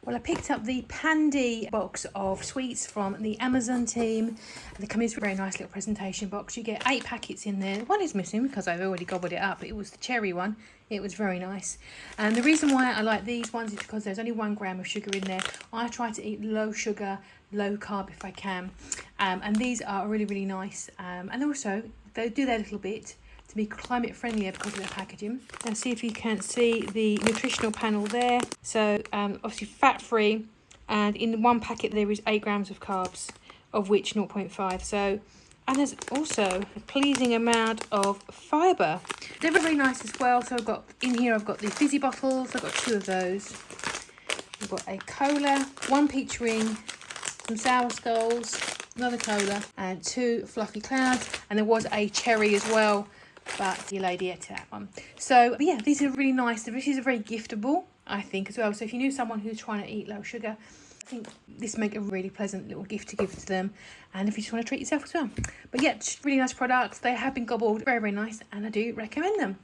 Well, I picked up the Pandy box of sweets from the Amazon team. They come in this very nice little presentation box. You get 8 packets in there. One is missing because I've already gobbled it up. It was the cherry one. It was very nice. And the reason why I like these ones is because there's only 1 gram of sugar in there. I try to eat low sugar, low carb if I can. And these are really, really nice. And also, they do their little bit to be climate friendlier because of their packaging. Now see if you can see the nutritional panel there. So obviously fat free, and in one packet there is 8 grams of carbs, of which 0.5. So, and there's also a pleasing amount of fibre. They're very nice as well. So I've got in here, I've got the fizzy bottles. I've got 2 of those. I've got a cola, 1 peach ring, some sour skulls, another cola, and 2 fluffy clouds. And there was a cherry as well, but the lady ate that one. So yeah, these are really nice. This is very giftable, I think, as well. So if you knew someone who's trying to eat low sugar, I think this make a really pleasant little gift to give to them. And if you just want to treat yourself as well. But yeah, just really nice products. They have been gobbled, very, very nice, and I do recommend them.